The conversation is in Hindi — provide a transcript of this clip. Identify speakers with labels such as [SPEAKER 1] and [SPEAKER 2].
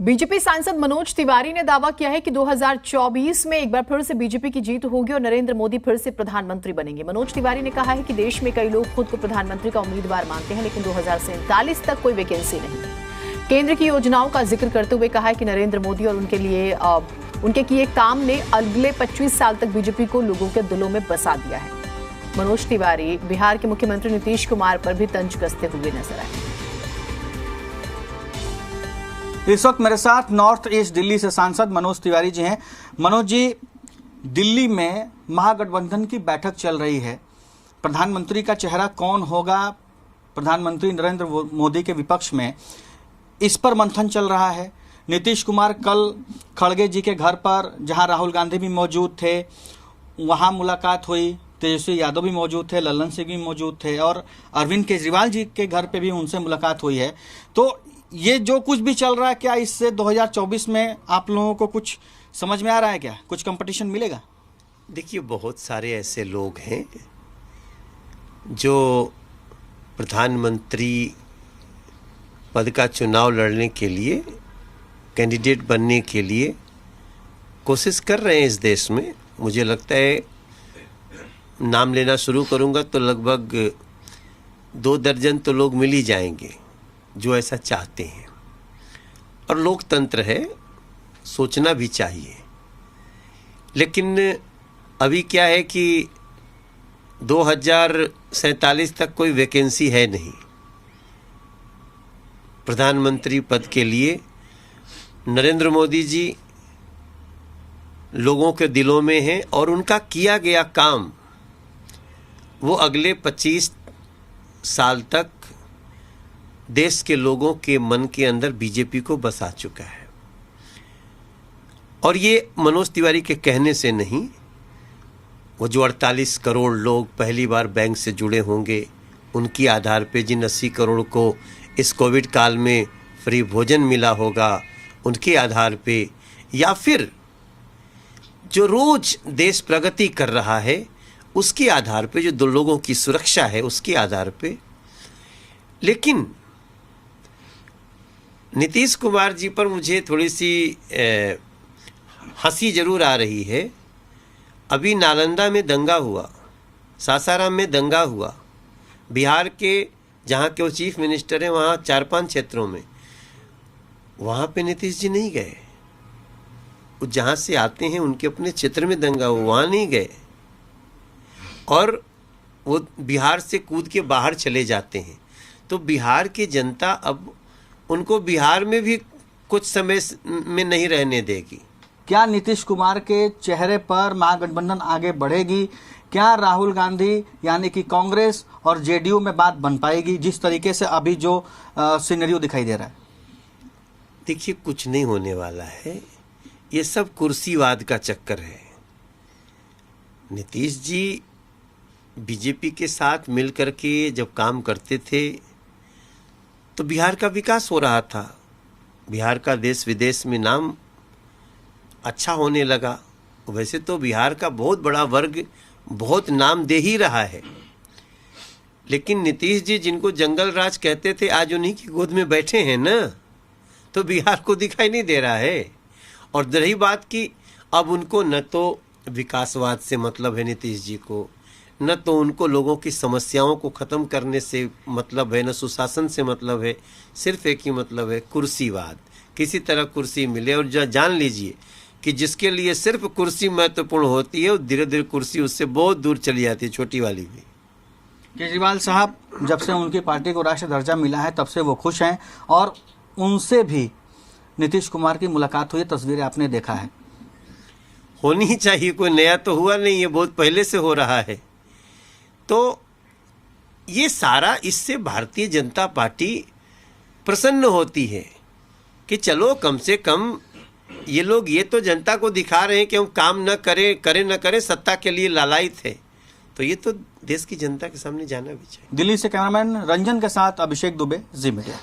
[SPEAKER 1] बीजेपी सांसद मनोज तिवारी ने दावा किया है कि 2024 में एक बार फिर से बीजेपी की जीत होगी और नरेंद्र मोदी फिर से प्रधानमंत्री बनेंगे। मनोज तिवारी ने कहा है कि देश में कई लोग खुद को प्रधानमंत्री का उम्मीदवार मानते हैं, लेकिन 2047 तक कोई वैकेंसी नहीं। केंद्र की योजनाओं का जिक्र करते हुए कहा है कि नरेंद्र मोदी और उनके किए काम ने अगले 25 साल तक बीजेपी को लोगों के दिलों में बसा दिया है। मनोज तिवारी बिहार के मुख्यमंत्री नीतीश कुमार पर भी तंज कसते हुए नजर आए।
[SPEAKER 2] इस वक्त मेरे साथ नॉर्थ ईस्ट दिल्ली से सांसद मनोज तिवारी जी हैं। मनोज जी, दिल्ली में महागठबंधन की बैठक चल रही है। प्रधानमंत्री का चेहरा कौन होगा, प्रधानमंत्री नरेंद्र मोदी के विपक्ष में, इस पर मंथन चल रहा है। नीतीश कुमार कल खड़गे जी के घर पर, जहां राहुल गांधी भी मौजूद थे, वहां मुलाकात हुई। तेजस्वी यादव भी मौजूद थे, लल्लन सिंह भी मौजूद थे और अरविंद केजरीवाल जी के घर पे भी उनसे मुलाकात हुई है। तो ये जो कुछ भी चल रहा है, क्या इससे 2024 में आप लोगों को कुछ समझ में आ रहा है? क्या कुछ कंपटीशन मिलेगा?
[SPEAKER 3] देखिए, बहुत सारे ऐसे लोग हैं जो प्रधानमंत्री पद का चुनाव लड़ने के लिए, कैंडिडेट बनने के लिए कोशिश कर रहे हैं इस देश में। मुझे लगता है नाम लेना शुरू करूंगा तो लगभग 2 दर्जन तो लोग मिल ही जाएंगे जो ऐसा चाहते हैं। और लोकतंत्र है, सोचना भी चाहिए। लेकिन अभी क्या है कि 2047 तक कोई वैकेंसी है नहीं प्रधानमंत्री पद के लिए। नरेंद्र मोदी जी लोगों के दिलों में हैं और उनका किया गया काम वो अगले 25 साल तक देश के लोगों के मन के अंदर बीजेपी को बसा चुका है। और ये मनोज तिवारी के कहने से नहीं, वो जो 48 करोड़ लोग पहली बार बैंक से जुड़े होंगे, उनकी आधार पे जिन 80 करोड़ को इस कोविड काल में फ्री भोजन मिला होगा, उनके आधार पे, या फिर जो रोज देश प्रगति कर रहा है उसके आधार पे, जो 2 लोगों की सुरक्षा है उसके आधार पे। लेकिन नीतीश कुमार जी पर मुझे थोड़ी सी हंसी जरूर आ रही है। अभी नालंदा में दंगा हुआ, सासाराम में दंगा हुआ, बिहार के जहाँ के वो चीफ मिनिस्टर हैं वहाँ 4-5 क्षेत्रों में, वहाँ पे नीतीश जी नहीं गए। वो जहाँ से आते हैं उनके अपने क्षेत्र में दंगा हुआ, वहाँ नहीं गए। और वो बिहार से कूद के बाहर चले जाते हैं। तो बिहार की जनता अब उनको बिहार में भी कुछ समय में नहीं रहने देगी।
[SPEAKER 2] क्या नीतीश कुमार के चेहरे पर महागठबंधन आगे बढ़ेगी? क्या राहुल गांधी यानी कि कांग्रेस और जेडीयू में बात बन पाएगी, जिस तरीके से अभी जो सिनेरियो दिखाई दे रहा है?
[SPEAKER 3] देखिए, कुछ नहीं होने वाला है। ये सब कुर्सीवाद का चक्कर है। नीतीश जी बीजेपी के साथ मिलकर के जब काम करते थे तो बिहार का विकास हो रहा था, बिहार का देश विदेश में नाम अच्छा होने लगा। वैसे तो बिहार का बहुत बड़ा वर्ग बहुत नाम दे ही रहा है, लेकिन नीतीश जी जिनको जंगल राज कहते थे आज उन्हीं की गोद में बैठे हैं ना, तो बिहार को दिखाई नहीं दे रहा है। और रही बात कि अब उनको न तो विकासवाद से मतलब है नीतीश जी को, न तो उनको लोगों की समस्याओं को ख़त्म करने से मतलब है, न सुशासन से मतलब है। सिर्फ एक ही मतलब है, कुर्सीवाद। किसी तरह कुर्सी मिले। और जान लीजिए कि जिसके लिए सिर्फ कुर्सी महत्वपूर्ण होती है, वो धीरे धीरे कुर्सी उससे बहुत दूर चली जाती है, छोटी वाली भी।
[SPEAKER 2] केजरीवाल साहब जब से उनकी पार्टी को राष्ट्रीय दर्जा मिला है तब से वो खुश हैं और उनसे भी नीतीश कुमार की मुलाकात हुई, तस्वीरें आपने देखा है।
[SPEAKER 3] होनी ही चाहिए, कोई नया तो हुआ नहीं है, बहुत पहले से हो रहा है। तो ये सारा, इससे भारतीय जनता पार्टी प्रसन्न होती है कि चलो कम से कम ये लोग ये तो जनता को दिखा रहे हैं कि हम काम न करें, सत्ता के लिए लालायित है। तो ये तो देश की जनता के सामने जाना भी चाहिए।
[SPEAKER 2] दिल्ली से कैमरामैन रंजन के साथ अभिषेक दुबे, जी मीडिया।